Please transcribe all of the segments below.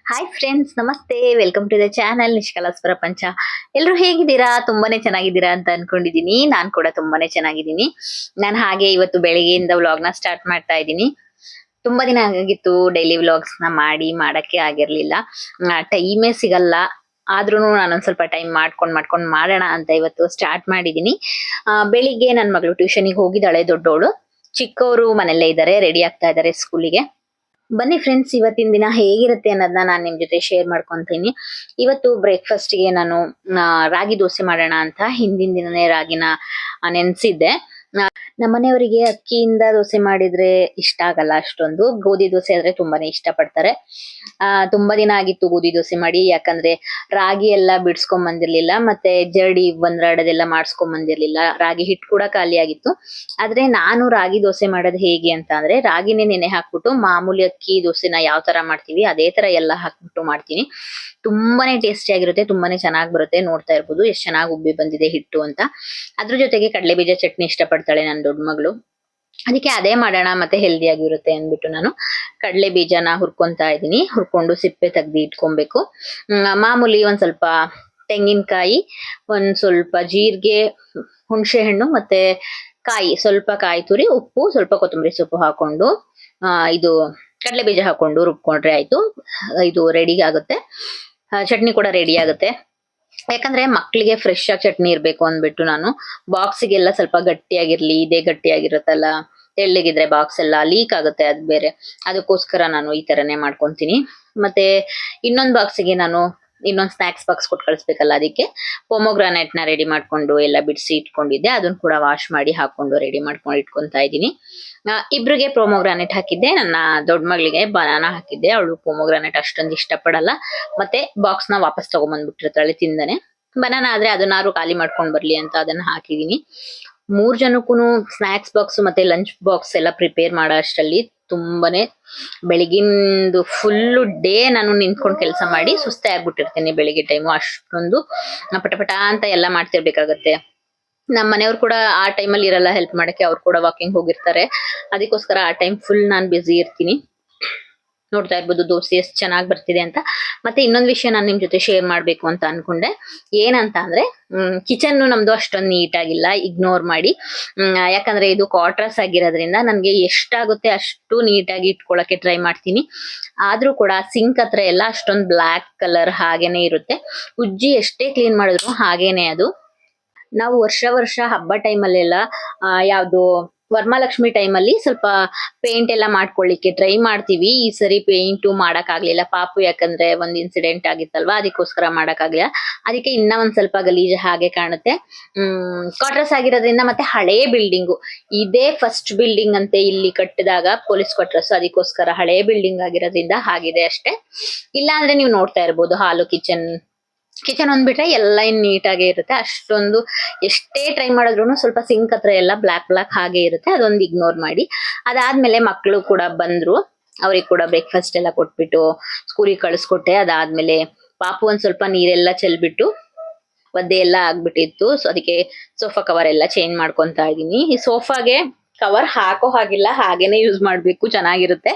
Hi friends, ನಮಸ್ತೆ. Welcome to the channel ನಿಷ್ಕಲಾಸ್ ಪ್ರಪಂಚ. ಎಲ್ಲರೂ ಹೇಗಿದ್ದೀರಾ? ತುಂಬಾನೇ ಚೆನ್ನಾಗಿದ್ದೀರಾ ಅಂತ ಅನ್ಕೊಂಡಿದೀನಿ. ನಾನ್ ಕೂಡ ತುಂಬಾನೇ ಚೆನ್ನಾಗಿದ್ದೀನಿ. ನಾನು ಹಾಗೆ ಇವತ್ತು ಬೆಳಿಗ್ಗೆಯಿಂದ ವ್ಲಾಗ್ನ ಸ್ಟಾರ್ಟ್ ಮಾಡ್ತಾ ಇದ್ದೀನಿ. ತುಂಬಾ ದಿನ ಆಗಿತ್ತು ಡೈಲಿ ವ್ಲಾಗ್ಸ್ ನ ಮಾಡಕ್ಕೆ ಆಗಿರ್ಲಿಲ್ಲ. ಟೈಮೇ ಸಿಗಲ್ಲ. ಆದ್ರೂನು ನಾನೊಂದ್ ಸ್ವಲ್ಪ ಟೈಮ್ ಮಾಡ್ಕೊಂಡ್ ಮಾಡೋಣ ಅಂತ ಇವತ್ತು ಸ್ಟಾರ್ಟ್ ಮಾಡಿದೀನಿ. ಬೆಳಿಗ್ಗೆ ನನ್ ಮಗಳು ಟ್ಯೂಷನಿಗೆ ಹೋಗಿದ್ದಾಳೆ, ದೊಡ್ಡೋಳು. ಚಿಕ್ಕವರು ಮನೆಯಲ್ಲೇ ಇದ್ದಾರೆ, ರೆಡಿ ಆಗ್ತಾ ಇದ್ದಾರೆ ಸ್ಕೂಲಿಗೆ. ಬನ್ನಿ ಫ್ರೆಂಡ್ಸ್, ಇವತ್ತಿನ ದಿನ ಹೇಗಿರುತ್ತೆ ಅನ್ನೋದನ್ನ ನಾನು ನಿಮ್ ಜೊತೆ ಶೇರ್ ಮಾಡ್ಕೊಂತೀನಿ. ಇವತ್ತು ಬ್ರೇಕ್ಫಾಸ್ಟ್ ಗೆ ನಾನು ರಾಗಿ ದೋಸೆ ಮಾಡೋಣ ಅಂತ ಹಿಂದಿನ ದಿನನೇ ರಾಗಿನ ನೆನ್ಸಿದ್ದೆ. ನಮ್ಮನೆಯವರಿಗೆ ಅಕ್ಕಿಯಿಂದ ದೋಸೆ ಮಾಡಿದ್ರೆ ಇಷ್ಟ ಆಗಲ್ಲ ಅಷ್ಟೊಂದು. ಗೋಧಿ ದೋಸೆ ಆದ್ರೆ ತುಂಬಾನೇ ಇಷ್ಟ ಪಡ್ತಾರೆ. ತುಂಬಾ ದಿನ ಆಗಿತ್ತು ಗೋಧಿ ದೋಸೆ ಮಾಡಿ, ಯಾಕಂದ್ರೆ ರಾಗಿ ಎಲ್ಲ ಬಿಡ್ಸ್ಕೊಂಡ್ ಬಂದಿರ್ಲಿಲ್ಲ, ಮತ್ತೆ ಜರಡಿ ಒಂದ್ರಾಡದೆಲ್ಲ ಮಾಡ್ಸ್ಕೊಂಡ್ ಬಂದಿರ್ಲಿಲ್ಲ. ರಾಗಿ ಹಿಟ್ಟು ಕೂಡ ಖಾಲಿ ಆಗಿತ್ತು. ಆದ್ರೆ ನಾನು ರಾಗಿ ದೋಸೆ ಮಾಡೋದು ಹೇಗೆ ಅಂತ ಅಂದ್ರೆ, ರಾಗಿನೇ ನೆನೆ ಹಾಕ್ಬಿಟ್ಟು ಮಾಮೂಲಿ ಅಕ್ಕಿ ದೋಸೆನ ಯಾವ ತರ ಮಾಡ್ತೀವಿ ಅದೇ ತರ ಎಲ್ಲ ಹಾಕ್ಬಿಟ್ಟು ಮಾಡ್ತೀನಿ. ತುಂಬಾನೇ ಟೇಸ್ಟಿ ಆಗಿರುತ್ತೆ, ತುಂಬಾನೇ ಚೆನ್ನಾಗಿ ಬರುತ್ತೆ. ನೋಡ್ತಾ ಇರ್ಬೋದು ಎಷ್ಟು ಚೆನ್ನಾಗಿ ಉಬ್ಬಿ ಬಂದಿದೆ ಹಿಟ್ಟು ಅಂತ. ಅದ್ರ ಜೊತೆಗೆ ಕಡಲೆ ಬೀಜ ಚಟ್ನಿ ಇಷ್ಟಪಡ್ತಾಳೆ ನನ್ನ ದೊಡ್ಡ ಮಗಳು. ಅದಕ್ಕೆ ಅದೇ ಮಾಡೋಣ, ಮತ್ತೆ ಹೆಲ್ದಿ ಆಗಿರುತ್ತೆ ಅಂದ್ಬಿಟ್ಟು ನಾನು ಕಡಲೆ ಬೀಜನ ಹುರ್ಕೊಂತಾ ಇದ್ದೀನಿ. ಹುರ್ಕೊಂಡು ಸಿಪ್ಪೆ ತೆಗ್ದು ಇಟ್ಕೊಬೇಕು. ಮಾಮೂಲಿ ಒಂದ್ ಸ್ವಲ್ಪ ತೆಂಗಿನಕಾಯಿ, ಒಂದ್ ಸ್ವಲ್ಪ ಜೀರಿಗೆ, ಹುಣಸೆ ಹಣ್ಣು, ಮತ್ತೆ ಸ್ವಲ್ಪ ಕಾಯಿ ತುರಿ, ಉಪ್ಪು, ಸ್ವಲ್ಪ ಕೊತ್ತಂಬರಿ ಸೊಪ್ಪು ಹಾಕೊಂಡು ಇದು ಕಡಲೆ ಬೀಜ ಹಾಕೊಂಡು ರುಬ್ಕೊಂಡ್ರೆ ಆಯ್ತು. ಇದು ರೆಡಿ ಆಗುತ್ತೆ. ಚಟ್ನಿ ಕೂಡ ರೆಡಿ ಆಗುತ್ತೆ. ಯಾಕಂದ್ರೆ ಮಕ್ಳಿಗೆ ಫ್ರೆಶ್ ಆಗಿ ಚಟ್ನಿ ಇರ್ಬೇಕು ಅಂದ್ಬಿಟ್ಟು ನಾನು ಬಾಕ್ಸಿಗೆಲ್ಲ ಸ್ವಲ್ಪ ಗಟ್ಟಿಯಾಗಿರ್ಲಿ, ಇದೇ ಗಟ್ಟಿಯಾಗಿರುತ್ತಲ್ಲ, ತೆಳ್ಳಗಿದ್ರೆ ಬಾಕ್ಸ್ ಎಲ್ಲ ಲೀಕ್ ಆಗುತ್ತೆ, ಅದ್ ಬೇರೆ. ಅದಕ್ಕೋಸ್ಕರ ನಾನು ಈ ತರನೇ ಮಾಡ್ಕೊಂತೀನಿ. ಮತ್ತೆ ಇನ್ನೊಂದ್ ಬಾಕ್ಸಿಗೆ ನಾನು ಇನ್ನೊಂದ್ ಸ್ನಾಕ್ಸ್ ಬಾಕ್ಸ್ ಕೊಟ್ಟು ಕಳಿಸ್ಬೇಕಲ್ಲ, ಅದಕ್ಕೆ ಪೊಮೊಗ್ರಾನೇಟ್ ನ ರೆಡಿ ಮಾಡ್ಕೊಂಡು ಎಲ್ಲ ಬಿಡಿಸಿ ಇಟ್ಕೊಂಡಿದ್ದೆ. ಅದನ್ನ ಕೂಡ ವಾಶ್ ಮಾಡಿ ಹಾಕೊಂಡು ರೆಡಿ ಮಾಡ್ಕೊಂಡು ಇಟ್ಕೊಂತಾ ಇದ್ದೀನಿ. ಇಬ್ರಿಗೆ ಪೊಮೊಗ್ರಾನೇಟ್ ಹಾಕಿದ್ದೆ. ನನ್ನ ದೊಡ್ಡ ಮಗಳಿಗೆ ಬನಾನಾ ಹಾಕಿದ್ದೆ. ಅವಳು ಪೊಮೊಗ್ರಾನೇಟ್ ಅಷ್ಟೊಂದು ಇಷ್ಟ ಪಡಲ್ಲ. ಮತ್ತೆ ಬಾಕ್ಸ್ ನ ವಾಪಸ್ ತಗೊಂಡ್ಬಂದ್ಬಿಟ್ಟಿರ್ತಾಳೆ ತಿಂದನೆ. ಬನಾನಾ ಆದ್ರೆ ಅದನ್ನಾರು ಖಾಲಿ ಮಾಡ್ಕೊಂಡ್ ಬರ್ಲಿ ಅಂತ ಅದನ್ನ ಹಾಕಿದೀನಿ. 3 ಜನಕ್ಕೂ ಸ್ನಾಕ್ಸ್ ಬಾಕ್ಸ್ ಮತ್ತೆ ಲಂಚ್ ಬಾಕ್ಸ್ ಎಲ್ಲ ಪ್ರಿಪೇರ್ ಮಾಡೋ ಅಷ್ಟರಲ್ಲಿ ತುಂಬಾನೇ ಬೆಳಗಿಂದು ಫುಲ್ ಡೇ ನಾನು ನಿಂತ್ಕೊಂಡು ಕೆಲಸ ಮಾಡಿ ಸುಸ್ತೆ ಆಗ್ಬಿಟ್ಟಿರ್ತೇನೆ. ಬೆಳಿಗ್ಗೆ ಟೈಮು ಅಷ್ಟೊಂದು ಪಟಪಟ ಅಂತ ಎಲ್ಲ ಮಾಡ್ತಿರ್ಬೇಕಾಗತ್ತೆ. ನಮ್ಮ ಮನೆಯವ್ರು ಕೂಡ ಆ ಟೈಮಲ್ಲಿ ಇರಲ್ಲ ಹೆಲ್ಪ್ ಮಾಡಕ್ಕೆ, ಅವ್ರು ಕೂಡ ವಾಕಿಂಗ್ ಹೋಗಿರ್ತಾರೆ. ಅದಕ್ಕೋಸ್ಕರ ಆ ಟೈಮ್ ಫುಲ್ ನಾನು ಬ್ಯುಸಿ ಇರ್ತೀನಿ. ನೋಡ್ತಾ ಇರ್ಬೋದು ದೋಸೆ ಎಷ್ಟು ಚೆನ್ನಾಗಿ ಬರ್ತಿದೆ ಅಂತ. ಮತ್ತೆ ಇನ್ನೊಂದ್ ವಿಷಯ ನಾನು ನಿಮ್ ಜೊತೆ ಶೇರ್ ಮಾಡ್ಬೇಕು ಅಂತ ಅನ್ಕೊಂಡೆ. ಏನಂತ ಅಂದ್ರೆ, ಕಿಚನ್ ನಮ್ದು ಅಷ್ಟೊಂದು ನೀಟ್ ಆಗಿಲ್ಲ, ಇಗ್ನೋರ್ ಮಾಡಿ. ಯಾಕಂದ್ರೆ ಇದು ಕ್ವಾರ್ಟರ್ಸ್ ಆಗಿರೋದ್ರಿಂದ ನನ್ಗೆ ಎಷ್ಟಾಗುತ್ತೆ ಅಷ್ಟು ನೀಟಾಗಿ ಇಟ್ಕೊಳಕ್ಕೆ ಟ್ರೈ ಮಾಡ್ತೀನಿ. ಆದ್ರೂ ಕೂಡ ಸಿಂಕ್ ಹತ್ರ ಎಲ್ಲ ಅಷ್ಟೊಂದು ಬ್ಲಾಕ್ ಕಲರ್ ಹಾಗೇನೆ ಇರುತ್ತೆ. ಉಜ್ಜಿ ಎಷ್ಟೇ ಕ್ಲೀನ್ ಮಾಡಿದ್ರು ಹಾಗೇನೆ ಅದು. ನಾವು ವರ್ಷ ಹಬ್ಬ ಟೈಮಲ್ಲೆಲ್ಲ ಯಾವ್ದು ವರಮಹಾಲಕ್ಷ್ಮಿ ಟೈಮಲ್ಲಿ ಸ್ವಲ್ಪ ಪೇಂಟ್ ಎಲ್ಲ ಮಾಡ್ಕೊಳ್ಳಿಕ್ಕೆ ಟ್ರೈ ಮಾಡ್ತೀವಿ. ಈ ಸರಿ ಪೇಂಟು ಮಾಡಕ್ ಆಗ್ಲಿಲ್ಲ ಪಾಪು, ಯಾಕಂದ್ರೆ ಒಂದ್ ಇನ್ಸಿಡೆಂಟ್ ಆಗಿತ್ತಲ್ವಾ, ಅದಕ್ಕೋಸ್ಕರ ಮಾಡಕ್ ಆಗ್ಲಿಲ್ಲ. ಅದಕ್ಕೆ ಇನ್ನ ಒಂದ್ ಸ್ವಲ್ಪ ಗಲೀಜ್ ಹಾಗೆ ಕಾಣುತ್ತೆ. ಕ್ವಾರ್ಟರ್ಸ್ ಆಗಿರೋದ್ರಿಂದ, ಮತ್ತೆ ಹಳೇ ಬಿಲ್ಡಿಂಗು, ಇದೇ ಫಸ್ಟ್ ಬಿಲ್ಡಿಂಗ್ ಅಂತೆ ಇಲ್ಲಿ ಕಟ್ಟಿದಾಗ ಪೊಲೀಸ್ ಕ್ವಾರ್ಟರ್ಸ್, ಅದಕ್ಕೋಸ್ಕರ ಹಳೇ ಬಿಲ್ಡಿಂಗ್ ಆಗಿರೋದ್ರಿಂದ ಹಾಗಿದೆ ಅಷ್ಟೇ. ಇಲ್ಲ ಅಂದ್ರೆ ನೀವು ನೋಡ್ತಾ ಇರ್ಬೋದು ಹಾಲು ಕಿಚನ್ ಒಂದ್ಬಿಟ್ರೆ ಎಲ್ಲ ಇನ್ ನೀಟಾಗೆ ಇರುತ್ತೆ. ಅಷ್ಟೊಂದು ಎಷ್ಟೇ ಟ್ರೈ ಮಾಡಿದ್ರು ಸ್ವಲ್ಪ ಸಿಂಕ್ ಹತ್ರ ಎಲ್ಲ ಬ್ಲಾಕ್ ಹಾಗೆ ಇರುತ್ತೆ. ಅದೊಂದು ಇಗ್ನೋರ್ ಮಾಡಿ. ಅದಾದ್ಮೇಲೆ ಮಕ್ಕಳು ಕೂಡ ಬಂದ್ರು. ಅವ್ರಿಗೆ ಕೂಡ ಬ್ರೇಕ್ಫಾಸ್ಟ್ ಎಲ್ಲ ಕೊಟ್ಬಿಟ್ಟು ಸ್ಕೂಲಿಗೆ ಕಳಿಸ್ಕೊಟ್ಟೆ. ಅದಾದ್ಮೇಲೆ ಪಾಪು ಒಂದ್ ಸ್ವಲ್ಪ ನೀರೆಲ್ಲ ಚೆಲ್ಬಿಟ್ಟು ಒದ್ದೆ ಎಲ್ಲ ಆಗ್ಬಿಟ್ಟಿತ್ತು. ಸೊ ಅದಕ್ಕೆ ಸೋಫಾ ಕವರ್ ಎಲ್ಲ ಚೇಂಜ್ ಮಾಡ್ಕೊಂತಾ ಇದೀನಿ. ಈ ಸೋಫಾಗೆ ಕವರ್ ಹಾಕೋ ಹಾಗಿಲ್ಲ, ಹಾಗೇನೆ ಯೂಸ್ ಮಾಡ್ಬೇಕು, ಚೆನ್ನಾಗಿರುತ್ತೆ.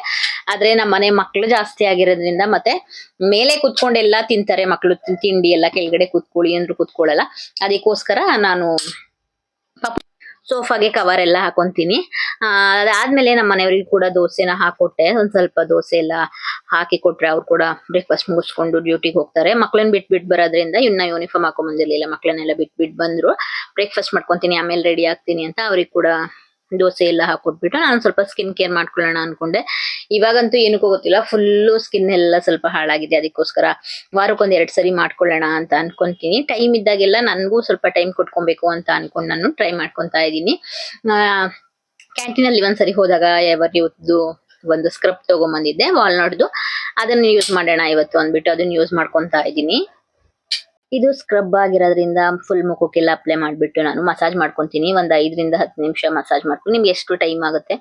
ಆದ್ರೆ ನಮ್ಮ ಮನೆ ಮಕ್ಳು ಜಾಸ್ತಿ ಆಗಿರೋದ್ರಿಂದ, ಮತ್ತೆ ಮೇಲೆ ಕುತ್ಕೊಂಡೆಲ್ಲ ತಿಂತಾರೆ ಮಕ್ಳು ತಿಂಡಿ ಎಲ್ಲ, ಕೆಳಗಡೆ ಕುತ್ಕೊಳ್ಳಿ ಅಂದ್ರು ಕುತ್ಕೊಳ್ಳಲ್ಲ. ಅದಕ್ಕೋಸ್ಕರ ನಾನು ಸೋಫಾಗೆ ಕವರ್ ಎಲ್ಲ ಹಾಕೊಂತೀನಿ. ಅದಾದ್ಮೇಲೆ ನಮ್ಮ ಮನೆಯವ್ರಿಗೆ ಕೂಡ ದೋಸೆನ ಹಾಕೊಟ್ಟೆ. ಒಂದ್ ಸ್ವಲ್ಪ ದೋಸೆ ಎಲ್ಲ ಹಾಕಿ ಕೊಟ್ರೆ ಅವ್ರು ಕೂಡ ಬ್ರೇಕ್ಫಾಸ್ಟ್ ಮುಗಿಸ್ಕೊಂಡು ಡ್ಯೂಟಿಗೆ ಹೋಗ್ತಾರೆ. ಮಕ್ಳನ್ನ ಬಿಟ್ ಬರೋದ್ರಿಂದ ಇನ್ನ ಯೂನಿಫಾರ್ಮ್ ಹಾಕೊಂಡ್ ಬಂದಿರ್ಲಿಲ್ಲ, ಮಕ್ಳನ್ನೆಲ್ಲ ಬಿಟ್ ಬಂದ್ರು. ಬ್ರೇಕ್ಫಾಸ್ಟ್ ಮಾಡ್ಕೊಂತೀನಿ, ಆಮೇಲೆ ರೆಡಿ ಆಗ್ತೀನಿ ಅಂತ ಅವ್ರಿಗೆ ಕೂಡ ದೋಸೆ ಎಲ್ಲ ಹಾಕೊಟ್ಬಿಟ್ಟು ನಾನು ಸ್ವಲ್ಪ ಸ್ಕಿನ್ ಕೇರ್ ಮಾಡ್ಕೊಳ್ಳೋಣ ಅನ್ಕೊಂಡೆ. ಇವಾಗಂತೂ ಏನಕ್ಕೂ ಗೊತ್ತಿಲ್ಲ, ಫುಲ್ಲು ಸ್ಕಿನ್ ಎಲ್ಲ ಸ್ವಲ್ಪ ಹಾಳಾಗಿದೆ. ಅದಕ್ಕೋಸ್ಕರ ವಾರಕ್ಕೊಂದ್ 2 ಸರಿ ಮಾಡ್ಕೊಳ್ಳೋಣ ಅಂತ ಅನ್ಕೊಂತೀನಿ. ಟೈಮ್ ಇದ್ದಾಗೆಲ್ಲ ನನ್ಗೂ ಸ್ವಲ್ಪ ಟೈಮ್ ಕೊಟ್ಕೊಬೇಕು ಅಂತ ಅನ್ಕೊಂಡು ನಾನು ಟ್ರೈ ಮಾಡ್ಕೊಂತಾ ಇದ್ದೀನಿ. ಕ್ಯಾಂಟೀನ್ ಅಲ್ಲಿ ಒಂದ್ಸರಿ ಹೋದಾಗ ಇವತ್ತು ಒಂದು ಸ್ಕ್ರಬ್ ತಗೊಂಬಂದಿದ್ದೆ ವಾಲ್ನಟ್ದು. ಅದನ್ನ ಯೂಸ್ ಮಾಡೋಣ ಇವತ್ತು ಅಂದ್ಬಿಟ್ಟು ಅದನ್ನ ಯೂಸ್ ಮಾಡ್ಕೊಂತಾ ಇದ್ದೀನಿ. ಇದು ಸ್ಕ್ರಬ್ ಆಗಿರೋದ್ರಿಂದ ಫುಲ್ ಮುಖಕ್ಕೆಲ್ಲ ಅಪ್ಲೈ ಮಾಡ್ಬಿಟ್ಟು ನಾನು ಮಸಾಜ್ ಮಾಡ್ಕೊಂತೀನಿ. ಒಂದ್ 5 ರಿಂದ 10 ನಿಮಿಷ ಮಸಾಜ್ ಮಾಡ್ಕೊಂಡು, ನಿಮ್ಗೆ ಎಷ್ಟು ಟೈಮ್ ಆಗುತ್ತೆ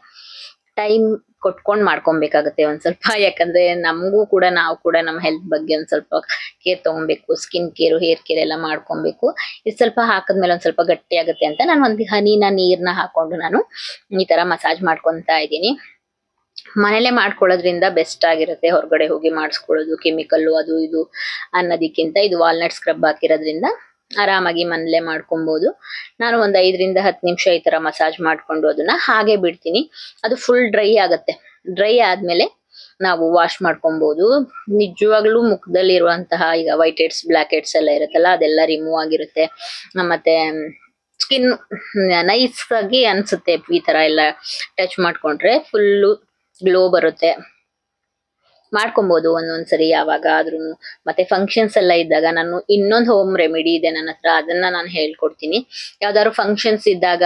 ಟೈಮ್ ಕೊಟ್ಕೊಂಡ್ ಮಾಡ್ಕೊಬೇಕಾಗತ್ತೆ ಒಂದ್ ಸ್ವಲ್ಪ. ಯಾಕಂದ್ರೆ ನಮಗೂ ಕೂಡ, ನಾವು ಕೂಡ ನಮ್ಮ ಹೆಲ್ತ್ ಬಗ್ಗೆ ಒಂದ್ ಸ್ವಲ್ಪ ಕೇರ್ ತಗೊಬೇಕು. ಸ್ಕಿನ್ ಕೇರ್, ಹೇರ್ ಕೇರ್ ಎಲ್ಲ ಮಾಡ್ಕೊಬೇಕು. ಇದು ಸ್ವಲ್ಪ ಹಾಕದ್ಮೇಲೆ ಒಂದ್ ಸ್ವಲ್ಪ ಗಟ್ಟಿ ಆಗುತ್ತೆ ಅಂತ ನಾನು ಒಂದ್ ಹನಿನ ನೀರ್ನ ಹಾಕೊಂಡು ನಾನು ಈ ತರ ಮಸಾಜ್ ಮಾಡ್ಕೊಂತಾ ಇದ್ದೀನಿ. ಮನೇಲೆ ಮಾಡ್ಕೊಳ್ಳೋದ್ರಿಂದ ಬೆಸ್ಟ್ ಆಗಿರುತ್ತೆ. ಹೊರಗಡೆ ಹೋಗಿ ಮಾಡಿಸ್ಕೊಳ್ಳೋದು ಕೆಮಿಕಲ್ಲು ಅದು ಇದು ಅನ್ನೋದಕ್ಕಿಂತ ಇದು ವಾಲ್ನಟ್ ಸ್ಕ್ರಬ್ ಹಾಕಿರೋದ್ರಿಂದ ಆರಾಮಾಗಿ ಮನೇಲೆ ಮಾಡ್ಕೊಬಹುದು. ನಾನು ಒಂದ್ 5ರಿಂದ 10 ನಿಮಿಷ ಈ ತರ ಮಸಾಜ್ ಮಾಡ್ಕೊಂಡು ಅದನ್ನ ಹಾಗೆ ಬಿಡ್ತೀನಿ. ಅದು ಫುಲ್ ಡ್ರೈ ಆಗತ್ತೆ. ಡ್ರೈ ಆದ್ಮೇಲೆ ನಾವು ವಾಶ್ ಮಾಡ್ಕೊಬಹುದು. ನಿಜವಾಗ್ಲೂ ಮುಖದಲ್ಲಿ ಇರುವಂತಹ ಈಗ ವೈಟ್ ಹೆಡ್ಸ್ ಬ್ಲಾಕ್ ಹೆಡ್ಸ್ ಎಲ್ಲ ಇರುತ್ತಲ್ಲ ಅದೆಲ್ಲ ರಿಮೂವ್ ಆಗಿರುತ್ತೆ. ಮತ್ತೆ ಸ್ಕಿನ್ ನೈಸ್ ಆಗಿ ಅನ್ಸುತ್ತೆ ಈ ತರ ಎಲ್ಲ ಟಚ್ ಮಾಡ್ಕೊಂಡ್ರೆ ಫುಲ್ಲು ಗ್ಲೋ ಬರುತ್ತೆ. ಮಾಡ್ಕೊಬಹುದು ಒಂದೊಂದ್ಸರಿ ಯಾವಾಗ ಆದ್ರೂನು. ಮತ್ತೆ ಫಂಕ್ಷನ್ಸ್ ಎಲ್ಲ ಇದ್ದಾಗ ನಾನು ಇನ್ನೊಂದು ಹೋಮ್ ರೆಮಿಡಿ ಇದೆ ನನ್ನ ಹತ್ರ, ಅದನ್ನ ನಾನು ಹೇಳ್ಕೊಡ್ತೀನಿ. ಯಾವ್ದಾದ್ರು ಫಂಕ್ಷನ್ಸ್ ಇದ್ದಾಗ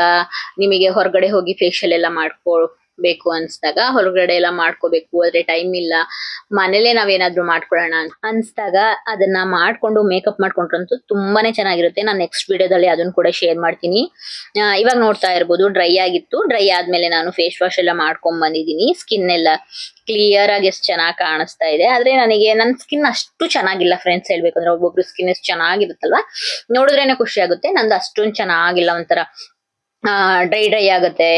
ನಿಮಗೆ ಹೊರಗಡೆ ಹೋಗಿ ಫೇಶಿಯಲ್ ಎಲ್ಲ ಮಾಡ್ಕೋಬೇಕು ಅನ್ಸ್ದಾಗ, ಹೊರಗಡೆ ಎಲ್ಲ ಮಾಡ್ಕೋಬೇಕು ಆದ್ರೆ ಟೈಮ್ ಇಲ್ಲ, ಮನೇಲೆ ನಾವೇನಾದ್ರೂ ಮಾಡ್ಕೊಳ್ಳೋಣ ಅನ್ಸ್ದಾಗ ಅದನ್ನ ಮಾಡ್ಕೊಂಡು ಮೇಕಪ್ ಮಾಡ್ಕೊಂಡ್ರಂತೂ ತುಂಬಾನೇ ಚೆನ್ನಾಗಿರುತ್ತೆ. ನಾನು ನೆಕ್ಸ್ಟ್ ವಿಡಿಯೋದಲ್ಲಿ ಅದನ್ನ ಕೂಡ ಶೇರ್ ಮಾಡ್ತೀನಿ. ಇವಾಗ ನೋಡ್ತಾ ಇರ್ಬೋದು ಡ್ರೈ ಆಗಿತ್ತು. ಡ್ರೈ ಆದ್ಮೇಲೆ ನಾನು ಫೇಸ್ ವಾಶ್ ಎಲ್ಲ ಮಾಡ್ಕೊಂಡ್ ಬಂದಿದ್ದೀನಿ. ಸ್ಕಿನ್ ಎಲ್ಲ ಕ್ಲಿಯರ್ ಆಗಿ ಎಷ್ಟು ಚೆನ್ನಾಗಿ ಕಾಣಿಸ್ತಾ ಇದೆ. ಆದ್ರೆ ನನಗೆ ನನ್ನ ಸ್ಕಿನ್ ಅಷ್ಟು ಚೆನ್ನಾಗಿಲ್ಲ ಫ್ರೆಂಡ್ಸ್. ಹೇಳ್ಬೇಕಂದ್ರೆ ಒಬ್ಬೊಬ್ರು ಸ್ಕಿನ್ ಎಷ್ಟು ಚೆನ್ನಾಗಿರುತ್ತಲ್ವಾ, ನೋಡಿದ್ರೇನೆ ಖುಷಿ ಆಗುತ್ತೆ. ನಂದು ಅಷ್ಟೊಂದು ಚೆನ್ನಾಗಿಲ್ಲ, ಒಂಥರ ಡ್ರೈ ಡ್ರೈ ಆಗುತ್ತೆ.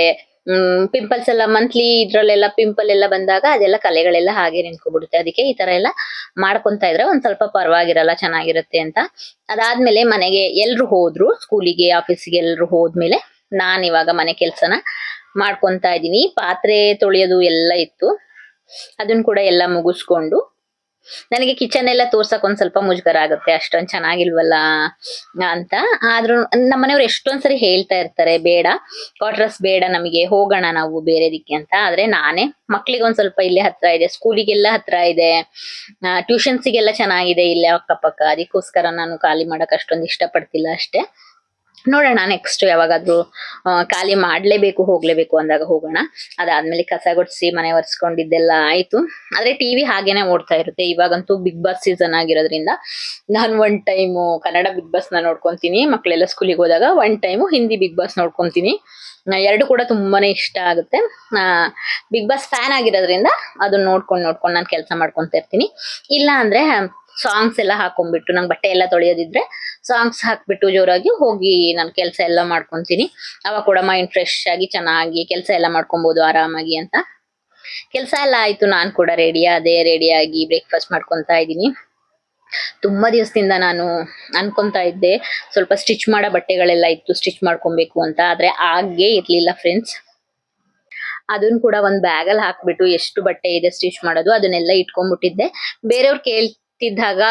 ಪಿಂಪಲ್ಸ್ ಎಲ್ಲ ಮಂತ್ಲಿ ಇದ್ರಲ್ಲೆಲ್ಲ ಪಿಂಪಲ್ ಎಲ್ಲ ಬಂದಾಗ ಅದೆಲ್ಲ ಕಲೆಗಳೆಲ್ಲ ಹಾಗೆ ನಿಂತ್ಕೊಬಿಡುತ್ತೆ. ಅದಕ್ಕೆ ಈ ತರ ಎಲ್ಲ ಮಾಡ್ಕೊಂತ ಇದ್ರೆ ಒಂದ್ ಸ್ವಲ್ಪ ಪರವಾಗಿರಲ್ಲ, ಚೆನ್ನಾಗಿರುತ್ತೆ ಅಂತ. ಅದಾದ್ಮೇಲೆ ಮನೆಗೆ ಎಲ್ರು ಹೋದ್ರು, ಸ್ಕೂಲಿಗೆ ಆಫೀಸಿಗೆ ಎಲ್ರು ಹೋದ್ಮೇಲೆ ನಾನ್ ಇವಾಗ ಮನೆ ಕೆಲ್ಸನ ಮಾಡ್ಕೊಂತ ಇದೀನಿ. ಪಾತ್ರೆ ತೊಳೆಯೋದು ಎಲ್ಲ ಇತ್ತು, ಅದನ್ನ ಕೂಡ ಎಲ್ಲ ಮುಗಿಸ್ಕೊಂಡು, ನನಗೆ ಕಿಚನ್ ಎಲ್ಲ ತೋರ್ಸಕ್ ಒಂದ್ ಸ್ವಲ್ಪ ಮುಜುಗರ ಆಗುತ್ತೆ, ಅಷ್ಟೊಂದ್ ಚೆನ್ನಾಗಿಲ್ವಲ್ಲ ಅಂತ. ಆದ್ರೂ ನಮ್ಮನೆಯವ್ರು ಎಷ್ಟೊಂದ್ಸರಿ ಹೇಳ್ತಾ ಇರ್ತಾರೆ ಬೇಡ ಕ್ವಾರ್ಟರ್ಸ್ ಬೇಡ ನಮಗೆ, ಹೋಗೋಣ ನಾವು ಬೇರೆದಿಕ್ಕೆ ಅಂತ. ಆದ್ರೆ ನಾನೇ ಮಕ್ಳಿಗೆ ಒಂದ್ ಸ್ವಲ್ಪ ಇಲ್ಲೇ ಹತ್ರ ಇದೆ, ಸ್ಕೂಲಿಗೆಲ್ಲ ಹತ್ರ ಇದೆ, ಟ್ಯೂಷನ್ಸಿಗೆಲ್ಲ ಚೆನ್ನಾಗಿದೆ ಇಲ್ಲೇ ಅಕ್ಕಪಕ್ಕ. ಅದಕ್ಕೋಸ್ಕರ ನಾನು ಖಾಲಿ ಮಾಡಕ್ ಅಷ್ಟೊಂದು ಇಷ್ಟ ಪಡ್ತಿಲ್ಲ ಅಷ್ಟೇ. ನೋಡೋಣ ನೆಕ್ಸ್ಟ್ ಯಾವಾಗಾದ್ರೂ ಖಾಲಿ ಮಾಡ್ಲೇಬೇಕು ಹೋಗ್ಲೇಬೇಕು ಅಂದಾಗ ಹೋಗೋಣ. ಅದಾದ್ಮೇಲೆ ಕಸ ಗುಡ್ಸಿ ಮನೆ ಒರೆಸ್ಕೊಂಡಿದ್ದೆಲ್ಲ ಆಯ್ತು. ಆದ್ರೆ ಟಿವಿ ಹಾಗೇನೆ ಓಡ್ತಾ ಇರುತ್ತೆ. ಇವಾಗಂತೂ ಬಿಗ್ ಬಾಸ್ ಸೀಸನ್ ಆಗಿರೋದ್ರಿಂದ ನಾನು one time Kannada Bigg Boss ನ ನೋಡ್ಕೊಂತೀನಿ, ಮಕ್ಳೆಲ್ಲ ಸ್ಕೂಲಿಗೆ ಹೋದಾಗ one time Hindi Bigg Boss ನೋಡ್ಕೊಂತೀನಿ. ಎರಡು ಕೂಡ ತುಂಬಾನೇ ಇಷ್ಟ ಆಗುತ್ತೆ. ಬಿಗ್ ಬಾಸ್ ಫ್ಯಾನ್ ಆಗಿರೋದ್ರಿಂದ ಅದನ್ನ ನೋಡ್ಕೊಂಡು ನಾನು ಕೆಲಸ ಮಾಡ್ಕೊಂತ ಇರ್ತೀನಿ. ಇಲ್ಲ ಅಂದ್ರೆ ಸಾಂಗ್ಸ್ ಎಲ್ಲ ಹಾಕೊಂಡ್ಬಿಟ್ಟು, ನಂಗೆ ಬಟ್ಟೆ ಎಲ್ಲ ತೊಳೆಯೋದಿದ್ರೆ ಸಾಂಗ್ಸ್ ಹಾಕ್ಬಿಟ್ಟು ಜೋರಾಗಿ ಹೋಗಿ ನಾನು ಕೆಲಸ ಎಲ್ಲ ಮಾಡ್ಕೊಂತೀನಿ. ಅವಾಗ ಕೂಡ ಮೈಂಡ್ ಫ್ರೆಶ್ ಆಗಿ ಚೆನ್ನಾಗಿ ಕೆಲಸ ಎಲ್ಲ ಮಾಡ್ಕೊಬಹುದು ಆರಾಮಾಗಿ ಅಂತ. ಕೆಲಸ ಎಲ್ಲ ಆಯ್ತು, ನಾನ್ ಕೂಡ ರೆಡಿಯಾಗಿ ಬ್ರೇಕ್ಫಾಸ್ಟ್ ಮಾಡ್ಕೊಂತ ಇದ್ದೀನಿ. ತುಂಬಾ ದಿವಸದಿಂದ ನಾನು ಅನ್ಕೊಂತ ಇದ್ದೆ ಸ್ವಲ್ಪ ಸ್ಟಿಚ್ ಮಾಡೋ ಬಟ್ಟೆಗಳೆಲ್ಲ ಇತ್ತು, ಸ್ಟಿಚ್ ಮಾಡ್ಕೊಬೇಕು ಅಂತ. ಆದ್ರೆ ಹಾಗೆ ಇರ್ಲಿಲ್ಲ ಫ್ರೆಂಡ್ಸ್. ಅದನ್ನ ಕೂಡ ಒಂದ್ ಬ್ಯಾಗಲ್ಲಿ ಹಾಕ್ಬಿಟ್ಟು ಎಷ್ಟು ಬಟ್ಟೆ ಇದೆ ಸ್ಟಿಚ್ ಮಾಡೋದು ಅದನ್ನೆಲ್ಲ ಇಟ್ಕೊಂಡ್ಬಿಟ್ಟಿದ್ದೆ. ಬೇರೆಯವ್ರು ಕೇಳ್ತಿದ್ದಾಗ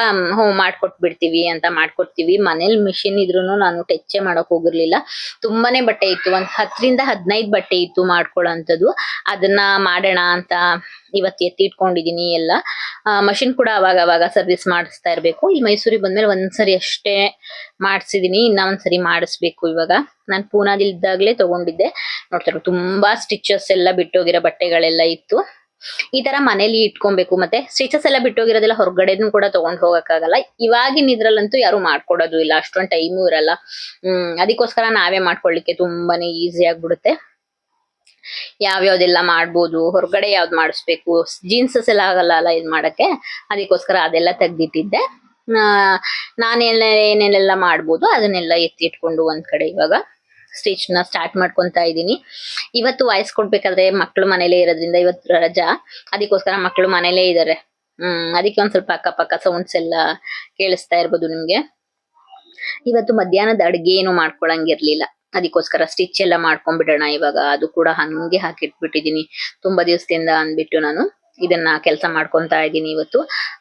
ಮಾಡ್ಕೊಟ್ಬಿಡ್ತೀವಿ ಅಂತ ಮಾಡ್ಕೊಡ್ತೀವಿ. ಮನೇಲಿ ಮಿಷಿನ್ ಇದ್ರೂನು ನಾನು ಟೆಚ್ಚೆ ಮಾಡಕ್ ಹೋಗಿರ್ಲಿಲ್ಲ. ತುಂಬಾನೇ ಬಟ್ಟೆ ಇತ್ತು, ಒಂದ್ 10ರಿಂದ 15 ಬಟ್ಟೆ ಇತ್ತು ಮಾಡ್ಕೊಳ್ಳೋಂಥದ್ದು. ಅದನ್ನ ಮಾಡೋಣ ಅಂತ ಇವತ್ತು ಎತ್ತಿಟ್ಕೊಂಡಿದೀನಿ ಎಲ್ಲ. ಮಷಿನ್ ಕೂಡ ಅವಾಗ ಸರ್ವಿಸ್ ಮಾಡಿಸ್ತಾ ಇರ್ಬೇಕು. ಇಲ್ಲಿ ಮೈಸೂರಿಗೆ ಬಂದ್ಮೇಲೆ ಒಂದ್ಸರಿ ಅಷ್ಟೇ ಮಾಡ್ಸಿದೀನಿ, ಇನ್ನ ಒಂದ್ಸರಿ ಮಾಡಿಸ್ಬೇಕು. ಇವಾಗ ನಾನ್ ಪೂನಾದಿದ್ದಾಗ್ಲೇ ತಗೊಂಡಿದ್ದೆ. ನೋಡ್ತಾರೆ ತುಂಬಾ ಸ್ಟಿಚಸ್ ಎಲ್ಲ ಬಿಟ್ಟೋಗಿರೋ ಬಟ್ಟೆಗಳೆಲ್ಲ ಇತ್ತು. ಈ ತರ ಮನೇಲಿ ಇಟ್ಕೊಬೇಕು. ಮತ್ತೆ ಸ್ಟಿಚಸ್ ಎಲ್ಲ ಬಿಟ್ಟೋಗಿರೋದೆಲ್ಲ ಹೊರಗಡೆನೂ ಕೂಡ ತಗೊಂಡ್ ಹೋಗಕ್ಕಾಗಲ್ಲ. ಇವಾಗಿನ ಇದ್ರಲ್ಲಂತೂ ಯಾರು ಮಾಡ್ಕೊಡೋದು ಇಲ್ಲ, ಅಷ್ಟೊಂದ್ ಟೈಮು ಇರಲ್ಲ. ಅದಕ್ಕೋಸ್ಕರ ನಾವೇ ಮಾಡ್ಕೊಳ್ಳಿಕ್ಕೆ ತುಂಬಾನೇ ಈಸಿ ಆಗ್ಬಿಡುತ್ತೆ. ಯಾವ್ಯಾವ್ದೆಲ್ಲ ಮಾಡ್ಬೋದು, ಹೊರಗಡೆ ಯಾವ್ದು ಮಾಡಿಸ್ಬೇಕು, ಜೀನ್ಸಸ್ ಎಲ್ಲ ಆಗಲ್ಲ ಅಲ್ಲ ಇದ್ ಮಾಡಕ್ಕೆ. ಅದಕ್ಕೋಸ್ಕರ ಅದೆಲ್ಲ ತೆಗ್ದಿಟ್ಟಿದ್ದೆ. ಏನೇನೆಲ್ಲ ಮಾಡ್ಬೋದು ಅದನ್ನೆಲ್ಲ ಎತ್ತಿಟ್ಕೊಂಡು ಒಂದ್ ಕಡೆ ಇವಾಗ ಸ್ಟಿಚ್ ನ ಸ್ಟಾರ್ಟ್ ಮಾಡ್ಕೊಂತ ಇದ್ದೀನಿ. ಇವತ್ತು ವಾಯ್ಸ್ ಕೊಡ್ಬೇಕಾದ್ರೆ ಮಕ್ಳು ಮನೇಲೇ ಇರೋದ್ರಿಂದ ಇವತ್ತು ರಜಾ, ಅದಕ್ಕೋಸ್ಕರ ಮಕ್ಳು ಮನೇಲೇ ಇದಾರೆ. ಅದಕ್ಕೆ ಒಂದ್ ಸ್ವಲ್ಪ ಅಕ್ಕಪಕ್ಕ ಸೌಂಡ್ಸ್ ಎಲ್ಲ ಕೇಳಿಸ್ತಾ ಇರ್ಬೋದು ನಿಮ್ಗೆ. ಇವತ್ತು ಮಧ್ಯಾಹ್ನದ ಅಡ್ಗೆ ಏನು ಮಾಡ್ಕೊಳಂಗಿರ್ಲಿಲ್ಲ, ಅದಕ್ಕೋಸ್ಕರ ಸ್ಟಿಚ್ ಎಲ್ಲ ಮಾಡ್ಕೊಂಡ್ಬಿಡೋಣ ಇವಾಗ. ಅದು ಕೂಡ ಹಂಗೆ ಹಾಕಿಟ್ಬಿಟ್ಟಿದೀನಿ ತುಂಬಾ ದಿವಸದಿಂದ ಅಂದ್ಬಿಟ್ಟು ನಾನು ಇದನ್ನ ಕೆಲಸ ಮಾಡ್ಕೊಂತ ಇದ್ದೀನಿ ಇವತ್ತು.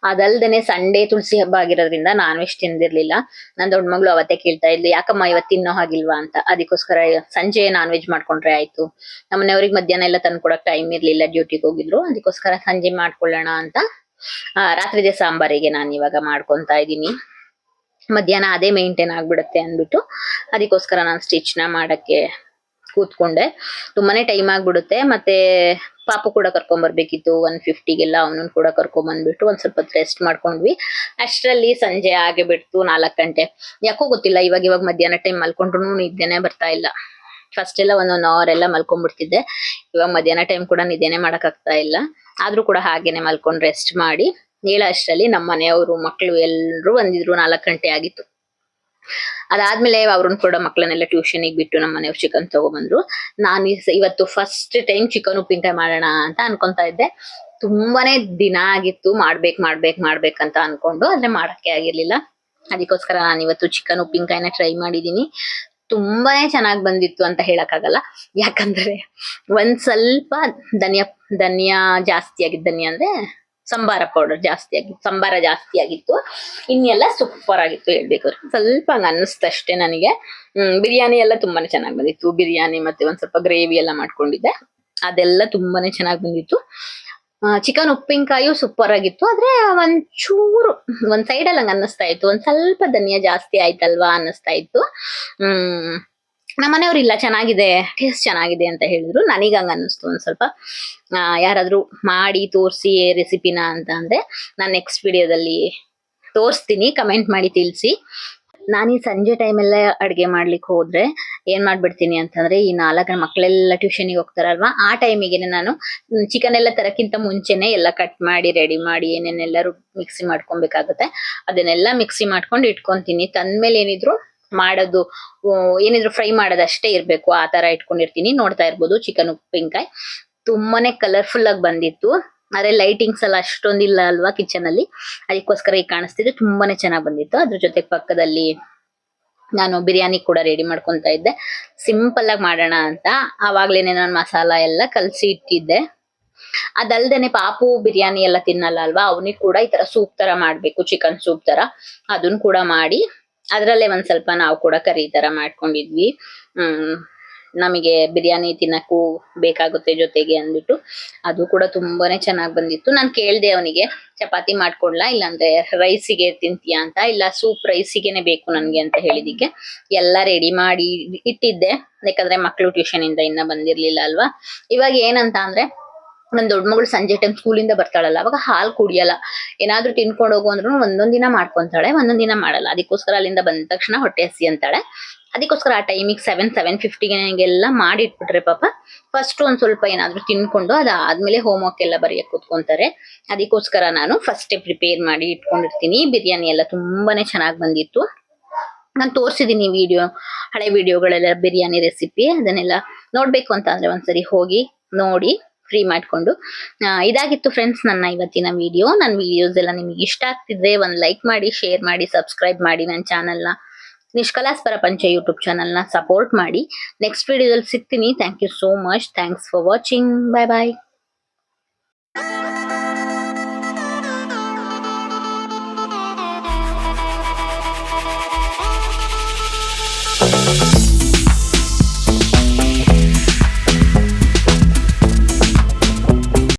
ಅದಲ್ದೇನೆ ಸಂಡೇ ತುಳಸಿ ಹಬ್ಬ ಆಗಿರೋದ್ರಿಂದ ನಾನ್ ವೆಜ್ ತಿಂದಿರ್ಲಿಲ್ಲ. ನನ್ ದೊಡ್ಡ ಮಗಳು ಅವತ್ತೇ ಕೇಳ್ತಾ ಇದ್ಲು ಯಾಕಮ್ಮ ಇವತ್ತು ತಿನ್ನೋ ಹಾಗಿಲ್ವಾ ಅಂತ. ಅದಕ್ಕೋಸ್ಕರ ಸಂಜೆ ನಾನ್ ವೆಜ್ ಮಾಡ್ಕೊಂಡ್ರೆ ಆಯ್ತು. ನಮ್ಮನೆಯವ್ರಿಗೆ ಮಧ್ಯಾಹ್ನ ಎಲ್ಲ ತಂದ್ಕೊಡಕ್ ಟೈಮ್ ಇರ್ಲಿಲ್ಲ, ಡ್ಯೂಟಿಗೆ ಹೋಗಿದ್ರು. ಅದಕ್ಕೋಸ್ಕರ ಸಂಜೆ ಮಾಡ್ಕೊಳ್ಳೋಣ ಅಂತ ರಾತ್ರಿದೇ ಸಾಂಬಾರಿಗೆ ನಾನು ಇವಾಗ ಮಾಡ್ಕೊಂತ ಇದ್ದೀನಿ. ಮಧ್ಯಾಹ್ನ ಅದೇ ಮೇಂಟೈನ್ ಆಗ್ಬಿಡುತ್ತೆ ಅಂದ್ಬಿಟ್ಟು ಅದಕ್ಕೋಸ್ಕರ ನಾನು ಸ್ಟಿಚ್ ನ ಮಾಡಕ್ಕೆ ಕೂತ್ಕೊಂಡೆ. ತುಂಬಾನೇ ಟೈಮ್ ಆಗ್ಬಿಡುತ್ತೆ. ಮತ್ತೆ ಪಾಪು ಕೂಡ ಕರ್ಕೊಂಡ್ ಬರ್ಬೇಕಿತ್ತು 1:50ಗೆಲ್ಲ, ಅವನನ್ನ ಕೂಡ ಕರ್ಕೊಂಡ್ ಬಂದ್ಬಿಟ್ಟು ಒಂದ್ ಸ್ವಲ್ಪ ರೆಸ್ಟ್ ಮಾಡ್ಕೊಂಡ್ವಿ. ಅಷ್ಟರಲ್ಲಿ ಸಂಜೆ ಆಗಿ ಬಿಡ್ತು 4 ಗಂಟೆ. ಯಾಕೋ ಗೊತ್ತಿಲ್ಲ, ಇವಾಗ ಮಧ್ಯಾಹ್ನ ಟೈಮ್ ಮಲ್ಕೊಂಡ್ರು ನಿದ್ದೆನೆ ಬರ್ತಾ ಇಲ್ಲ. ಫಸ್ಟ್ ಎಲ್ಲ 1 ಅವರ್ ಎಲ್ಲ ಮಲ್ಕೊಂಡ್ಬಿಡ್ತಿದ್ದೆ. ಇವಾಗ ಮಧ್ಯಾಹ್ನ ಟೈಮ್ ಕೂಡ ನಿದ್ದೆನೆ ಮಾಡಕ್ ಆಗ್ತಾ ಇಲ್ಲ. ಆದ್ರೂ ಕೂಡ ಹಾಗೇನೆ ಮಲ್ಕೊಂಡ್ ರೆಸ್ಟ್ ಮಾಡಿ ಹೇಳೋ ಅಷ್ಟರಲ್ಲಿ ನಮ್ಮ ಮನೆಯವರು ಮಕ್ಳು ಎಲ್ರು ಬಂದಿದ್ರು. 4 ಗಂಟೆ ಆಗಿತ್ತು. ಅದಾದ್ಮೇಲೆ ಅವ್ರನ್ನ ಕೂಡ ಮಕ್ಕಳನ್ನೆಲ್ಲ ಟ್ಯೂಷನಿಗೆ ಬಿಟ್ಟು ನಮ್ಮ ಮನೆಯವ್ರು ಚಿಕನ್ ತಗೊಂಡ್ಬಂದ್ರು. ನಾನು ಇವತ್ತು ಫಸ್ಟ್ ಟೈಮ್ ಚಿಕನ್ ಉಪ್ಪಿನಕಾಯಿ ಮಾಡೋಣ ಅಂತ ಅನ್ಕೊಂತಾ ಇದ್ದೆ. ತುಂಬಾನೇ ದಿನ ಆಗಿತ್ತು ಮಾಡ್ಬೇಕಂತ ಅನ್ಕೊಂಡು, ಆದ್ರೆ ಮಾಡಕ್ಕೆ ಆಗಿರ್ಲಿಲ್ಲ. ಅದಕ್ಕೋಸ್ಕರ ನಾನು ಇವತ್ತು ಚಿಕನ್ ಉಪ್ಪಿನಕಾಯಿನ ಟ್ರೈ ಮಾಡಿದೀನಿ. ತುಂಬಾನೇ ಚೆನ್ನಾಗಿ ಬಂದಿತ್ತು ಅಂತ ಹೇಳಕ್ಕಾಗಲ್ಲ. ಯಾಕಂದ್ರೆ ಒಂದ್ ಸ್ವಲ್ಪ ಧನಿಯಾ ಜಾಸ್ತಿ ಆಗಿತ್ತು. ಧನಿಯಾ ಅಂದ್ರೆ ಸಂಬಾರ ಪೌಡರ್ ಜಾಸ್ತಿ ಆಗಿತ್ತು, ಸಂಬಾರ ಜಾಸ್ತಿ ಆಗಿತ್ತು. ಇನ್ನೆಲ್ಲ ಸೂಪರ್ ಆಗಿತ್ತು ಹೇಳ್ಬೇಕಾದ್ರೆ. ಸ್ವಲ್ಪ ಹಂಗ ಅನ್ನಿಸ್ತಷ್ಟೇ ನನಗೆ. ಬಿರಿಯಾನಿ ಎಲ್ಲ ತುಂಬಾನೇ ಚೆನ್ನಾಗಿ ಬಂದಿತ್ತು. ಬಿರಿಯಾನಿ ಮತ್ತೆ ಒಂದ್ ಸ್ವಲ್ಪ ಗ್ರೇವಿ ಎಲ್ಲ ಮಾಡ್ಕೊಂಡಿದ್ದೆ, ಅದೆಲ್ಲ ತುಂಬಾನೇ ಚೆನ್ನಾಗಿ ಬಂದಿತ್ತು. ಚಿಕನ್ ಉಪ್ಪಿನಕಾಯಿ ಸೂಪರ್ ಆಗಿತ್ತು. ಆದ್ರೆ ಒಂಚೂರು ಒಂದ್ ಸೈಡ್ ಅಲ್ಲಿ ಹಂಗ ಅನ್ನಿಸ್ತಾ ಇತ್ತು, ಒಂದ್ ಸ್ವಲ್ಪ ಧನಿಯಾ ಜಾಸ್ತಿ ಆಯ್ತಲ್ವಾ ಅನ್ನಿಸ್ತಾ ಇತ್ತು. ನಮ್ಮ ಮನೆಯವ್ರು ಇಲ್ಲ ಚೆನ್ನಾಗಿದೆ, ಟೇಸ್ಟ್ ಚೆನ್ನಾಗಿದೆ ಅಂತ ಹೇಳಿದ್ರು. ನನಗೆ ಹಂಗ ಅನ್ನಿಸ್ತು ಒಂದ್ ಸ್ವಲ್ಪ. ಯಾರಾದ್ರೂ ಮಾಡಿ ತೋರಿಸಿ ರೆಸಿಪಿನ ಅಂತ ಅಂದ್ರೆ ನಾನು ನೆಕ್ಸ್ಟ್ ವಿಡಿಯೋದಲ್ಲಿ ತೋರಿಸ್ತೀನಿ, ಕಮೆಂಟ್ ಮಾಡಿ ತಿಳಿಸಿ. ನಾನು ಈ ಸಂಜೆ ಟೈಮೆಲ್ಲ ಅಡ್ಗೆ ಮಾಡ್ಲಿಕ್ಕೆ ಹೋದ್ರೆ ಏನ್ ಮಾಡ್ಬಿಡ್ತೀನಿ ಅಂತಂದ್ರೆ, ಈ 4 ಮಕ್ಕಳೆಲ್ಲ ಟ್ಯೂಷನಿಗೆ ಹೋಗ್ತಾರಲ್ವಾ, ಆ ಟೈಮಿಗೆನೆ ನಾನು ಚಿಕನ್ ಎಲ್ಲ ತರಕ್ಕಿಂತ ಮುಂಚೆನೆ ಎಲ್ಲ ಕಟ್ ಮಾಡಿ ರೆಡಿ ಮಾಡಿ ಏನೇನೆಲ್ಲರೂ ಮಿಕ್ಸಿ ಮಾಡ್ಕೊಬೇಕಾಗುತ್ತೆ, ಅದನ್ನೆಲ್ಲ ಮಿಕ್ಸಿ ಮಾಡ್ಕೊಂಡು ಇಟ್ಕೊಂತೀನಿ. ತಂದ್ಮೇಲೆ ಏನಿದ್ರು ಮಾಡೋದು, ಏನಿದ್ರು ಫ್ರೈ ಮಾಡೋದಷ್ಟೇ ಇರ್ಬೇಕು, ಆ ತರ ಇಟ್ಕೊಂಡಿರ್ತೀನಿ. ನೋಡ್ತಾ ಇರ್ಬೋದು ಚಿಕನ್ ಉಪ್ಪಿನಕಾಯಿ ತುಂಬಾನೇ ಕಲರ್ಫುಲ್ ಆಗಿ ಬಂದಿತ್ತು. ಆದ್ರೆ ಲೈಟಿಂಗ್ಸ್ ಎಲ್ಲ ಅಷ್ಟೊಂದಿಲ್ಲ ಅಲ್ವಾ ಕಿಚನ್ ಅಲ್ಲಿ, ಅದಕ್ಕೋಸ್ಕರ ಈಗ ಕಾಣಿಸ್ತಿದೆ. ತುಂಬಾನೇ ಚೆನ್ನಾಗಿ ಬಂದಿತ್ತು. ಅದ್ರ ಜೊತೆ ಪಕ್ಕದಲ್ಲಿ ನಾನು ಬಿರಿಯಾನಿ ಕೂಡ ರೆಡಿ ಮಾಡ್ಕೊಂತ ಇದ್ದೆ, ಸಿಂಪಲ್ ಆಗಿ ಮಾಡೋಣ ಅಂತ. ಆವಾಗ್ಲೇನೆ ನಾನು ಮಸಾಲ ಎಲ್ಲ ಕಲಸಿ ಇಟ್ಟಿದ್ದೆ. ಅದಲ್ದೇನೆ ಪಾಪು ಬಿರಿಯಾನಿ ಎಲ್ಲ ತಿನ್ನಲ್ಲ ಅಲ್ವಾ, ಅವನಿಗೆ ಕೂಡ ಈ ತರ ಸೂಪ್ ತರ ಮಾಡ್ಬೇಕು, ಚಿಕನ್ ಸೂಪ್ ತರ. ಅದನ್ನ ಕೂಡ ಮಾಡಿ ಅದ್ರಲ್ಲೇ ಒಂದ್ ಸ್ವಲ್ಪ ನಾವು ಕೂಡ ಕರಿ ತರ ಮಾಡ್ಕೊಂಡಿದ್ವಿ. ನಮಗೆ ಬಿರಿಯಾನಿ ತಿನ್ನಕ್ಕೂ ಬೇಕಾಗುತ್ತೆ ಜೊತೆಗೆ ಅಂದ್ಬಿಟ್ಟು. ಅದು ಕೂಡ ತುಂಬಾನೇ ಚೆನ್ನಾಗಿ ಬಂದಿತ್ತು. ನಾನು ಕೇಳ್ದೆ ಅವನಿಗೆ, ಚಪಾತಿ ಮಾಡ್ಕೊಡ್ಲಾ ಇಲ್ಲಾಂದ್ರೆ ರೈಸಿಗೆ ತಿಂತೀಯಾ ಅಂತ. ಇಲ್ಲ, ಸೂಪ್ ರೈಸಿಗೆನೆ ಬೇಕು ನನ್ಗೆ ಅಂತ ಹೇಳಿದಿಕ್ಕೆ ಎಲ್ಲ ರೆಡಿ ಮಾಡಿ ಇಟ್ಟಿದ್ದೆ. ಯಾಕಂದ್ರೆ ಮಕ್ಳು ಟ್ಯೂಷನ್ ಇಂದ ಇನ್ನ ಬಂದಿರ್ಲಿಲ್ಲ ಅಲ್ವಾ. ಇವಾಗ ಏನಂತ ಅಂದ್ರೆ, ನನ್ ದೊಡ್ಡ ಮಗಳು ಸಂಜೆ ಟೈಮ್ ಸ್ಕೂಲಿಂದ ಬರ್ತಾಳಲ್ಲ, ಅವಾಗ ಹಾಲು ಕುಡಿಯಲ್ಲ. ಏನಾದ್ರೂ ತಿನ್ಕೊಂಡು ಹೋಗು ಅಂದ್ರೂ ಒಂದೊಂದ್ ದಿನ ಮಾಡ್ಕೊಂತಾಳೆ, ಒಂದೊಂದ್ ದಿನ ಮಾಡಲ್ಲ. ಅದಕ್ಕೋಸ್ಕರ ಅಲ್ಲಿಂದ ಬಂದ ತಕ್ಷಣ ಹೊಟ್ಟೆ ಹಸಿ ಅಂತಾಳೆ. ಅದಕ್ಕೋಸ್ಕರ ಆ ಟೈಮಿಗೆ 7:50 ಎಲ್ಲ ಮಾಡಿ ಇಟ್ಬಿಟ್ರೆ ಪಾಪ ಫಸ್ಟ್ ಒಂದ್ ಸ್ವಲ್ಪ ಏನಾದ್ರೂ ತಿನ್ಕೊಂಡು ಅದಾದ್ಮೇಲೆ ಹೋಮ್ ವರ್ಕ್ ಎಲ್ಲ ಬರೆಯಕ್ ಕೂತ್ಕೊಂತಾರೆ. ಅದಕ್ಕೋಸ್ಕರ ನಾನು ಫಸ್ಟೇ ಪ್ರಿಪೇರ್ ಮಾಡಿ ಇಟ್ಕೊಂಡಿರ್ತೀನಿ. ಬಿರಿಯಾನಿ ಎಲ್ಲ ತುಂಬಾನೇ ಚೆನ್ನಾಗಿ ಬಂದಿತ್ತು. ನಾನು ತೋರಿಸಿದೀನಿ ಹಳೆ ವಿಡಿಯೋಗಳೆಲ್ಲ, ಬಿರಿಯಾನಿ ರೆಸಿಪಿ. ಅದನ್ನೆಲ್ಲ ನೋಡ್ಬೇಕು ಅಂತ ಅಂದ್ರೆ ಒಂದ್ಸರಿ ಹೋಗಿ ನೋಡಿ ಫ್ರೀ ಮಾಡ್ಕೊಂಡು. ಇದಾಗಿತ್ತು ಫ್ರೆಂಡ್ಸ್ ನನ್ನ ಇವತ್ತಿನ ವಿಡಿಯೋ. ನನ್ನ ವಿಡಿಯೋಸ್ ಎಲ್ಲ ನಿಮಗೆ ಇಷ್ಟ ಆಗ್ತಿದ್ರೆ ಒಂದ್ ಲೈಕ್ ಮಾಡಿ, ಶೇರ್ ಮಾಡಿ, ಸಬ್ಸ್ಕ್ರೈಬ್ ಮಾಡಿ. ನನ್ನ ಚಾನೆಲ್ನ ನಿಷ್ಕಲಾಸ್ ಪ್ರಪಂಚ ಯೂಟ್ಯೂಬ್ ಚಾನೆಲ್ನ ಸಪೋರ್ಟ್ ಮಾಡಿ. ನೆಕ್ಸ್ಟ್ ವಿಡಿಯೋದಲ್ಲಿ ಸಿಗ್ತೀನಿ. Thank you so much. Thanks for watching. Bye bye.